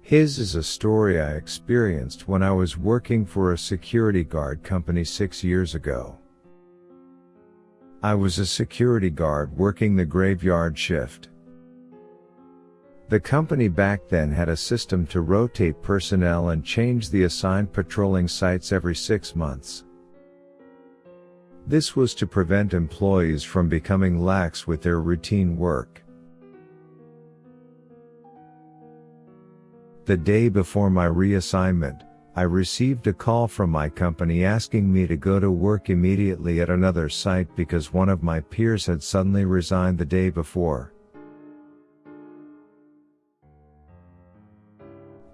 His is a story I experienced when I was working for a security guard company 6 years ago. I was a security guard working the graveyard shift. The company back then had a system to rotate personnel and change the assigned patrolling sites every 6 months. This was to prevent employees from becoming lax with their routine work. The day before my reassignment, I received a call from my company asking me to go to work immediately at another site because one of my peers had suddenly resigned the day before.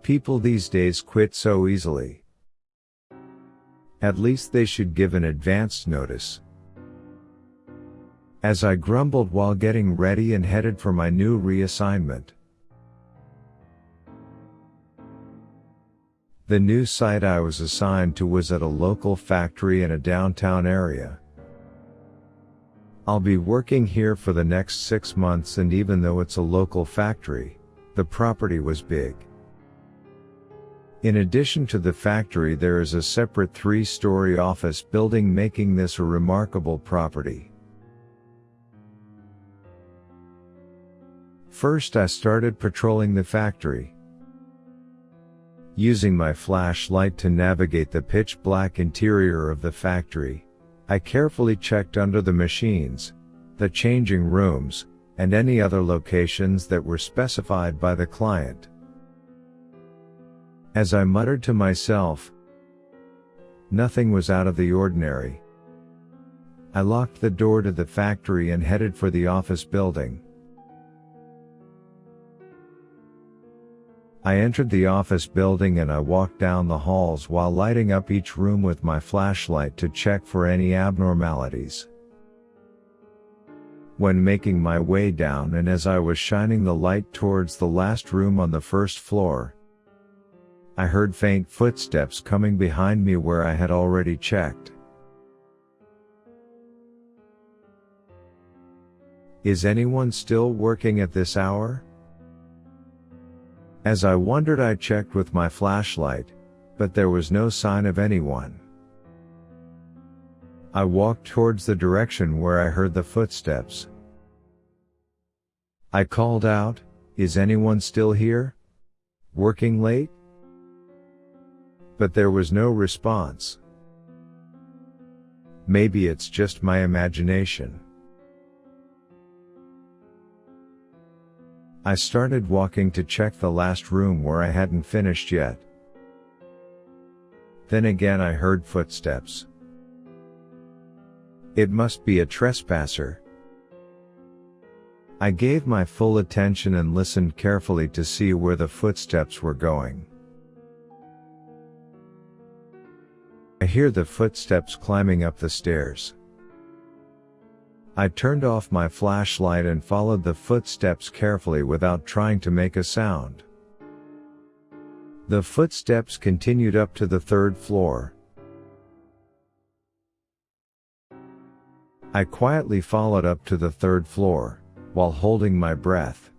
People these days quit so easily. At least they should give an advanced notice. As I grumbled while getting ready and headed for my new reassignment, the new site I was assigned to was at a local factory in a downtown area. I'll be working here for the next 6 months, and even though it's a local factory, the property was big. In addition to the factory, there is a separate 3-story office building, making this a remarkable property. First, I started patrolling the factory. Using my flashlight to navigate the pitch-black interior of the factory, I carefully checked under the machines, the changing rooms, and any other locations that were specified by the client. As I muttered to myself, nothing was out of the ordinary. I locked the door to the factory and headed for the office building. I entered the office building and I walked down the halls while lighting up each room with my flashlight to check for any abnormalities. When making my way down and as I was shining the light towards the last room on the first floor, I heard faint footsteps coming behind me where I had already checked. Is anyone still working at this hour? As I wondered, I checked with my flashlight, but there was no sign of anyone. I walked towards the direction where I heard the footsteps. I called out, "Is anyone still here? Working late?" But there was no response. Maybe it's just my imagination. I started walking to check the last room where I hadn't finished yet. Then again I heard footsteps. It must be a trespasser. I gave my full attention and listened carefully to see where the footsteps were going. I hear the footsteps climbing up the stairs. I turned off my flashlight and followed the footsteps carefully without trying to make a sound. The footsteps continued up to the 3rd floor. I quietly followed up to the 3rd floor, while holding my breath.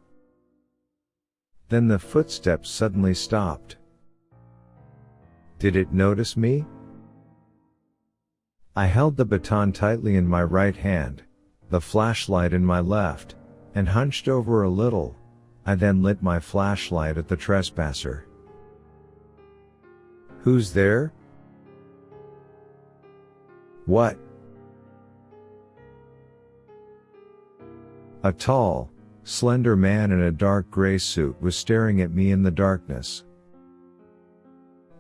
Then the footsteps suddenly stopped. Did it notice me? I held the baton tightly in my right hand, the flashlight in my left, and hunched over a little. I then lit my flashlight at the trespasser. Who's there? What? A tall, slender man in a dark gray suit was staring at me in the darkness.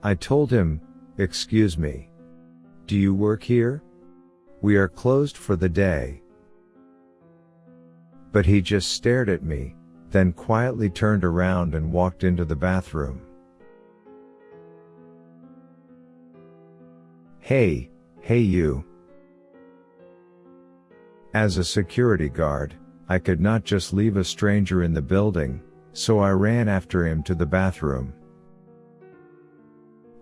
I told him, "Excuse me. Do you work here? We are closed for the day." But he just stared at me, then quietly turned around and walked into the bathroom. Hey you. As a security guard, I could not just leave a stranger in the building, so I ran after him to the bathroom.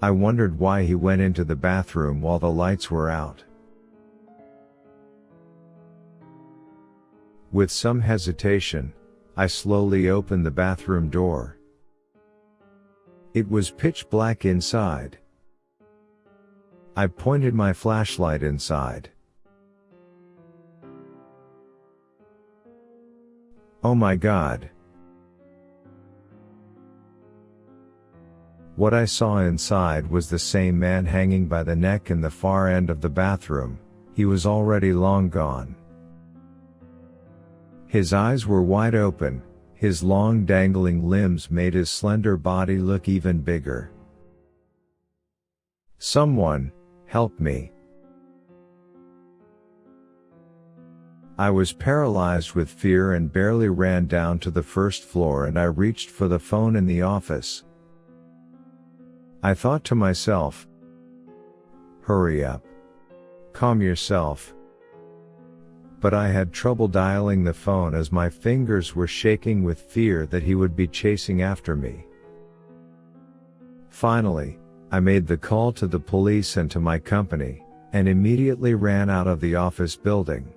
I wondered why he went into the bathroom while the lights were out. With some hesitation, I slowly opened the bathroom door. It was pitch black inside. I pointed my flashlight inside. Oh my God. What I saw inside was the same man hanging by the neck in the far end of the bathroom. He was already long gone. His eyes were wide open, his long dangling limbs made his slender body look even bigger. Someone, help me. I was paralyzed with fear and barely ran down to the first floor, and I reached for the phone in the office. I thought to myself, hurry up. Calm yourself. But I had trouble dialing the phone as my fingers were shaking with fear that he would be chasing after me. Finally, I made the call to the police and to my company, and immediately ran out of the office building.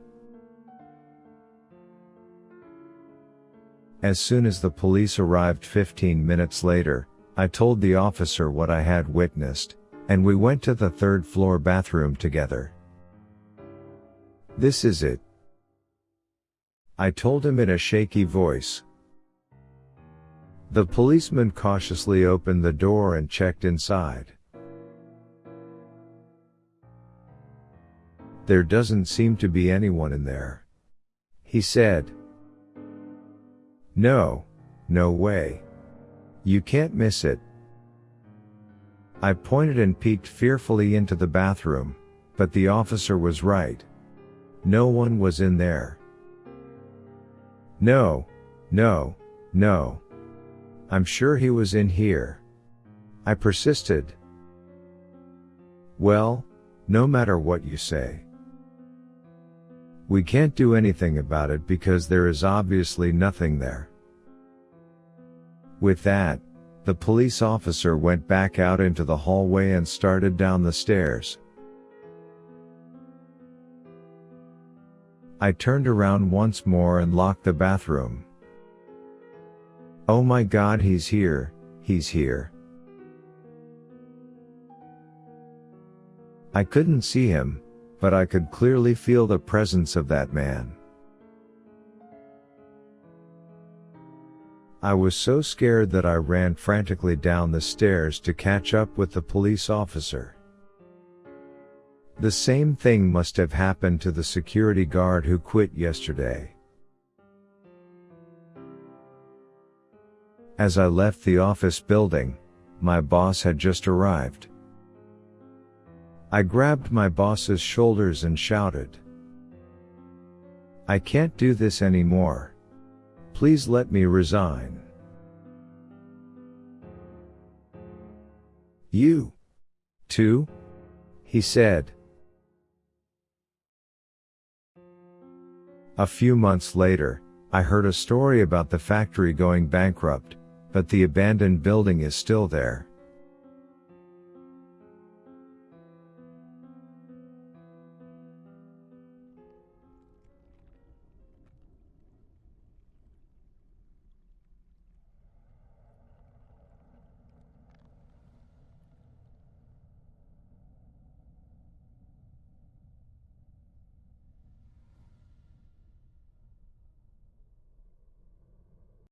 As soon as the police arrived 15 minutes later, I told the officer what I had witnessed, and we went to the third floor bathroom together. This is it, I told him in a shaky voice. The policeman cautiously opened the door and checked inside. There doesn't seem to be anyone in there, he said. No way. You can't miss it. I pointed and peeked fearfully into the bathroom, but the officer was right. No one was in there. No. I'm sure he was in here, I persisted. Well, no matter what you say, we can't do anything about it because there is obviously nothing there. With that, the police officer went back out into the hallway and started down the stairs. I turned around once more and locked the bathroom. Oh my God, he's here. I couldn't see him, but I could clearly feel the presence of that man. I was so scared that I ran frantically down the stairs to catch up with the police officer. The same thing must have happened to the security guard who quit yesterday. As I left the office building, my boss had just arrived. I grabbed my boss's shoulders and shouted, I can't do this anymore. Please let me resign. You, too? He said. A few months later, I heard a story about the factory going bankrupt, but the abandoned building is still there.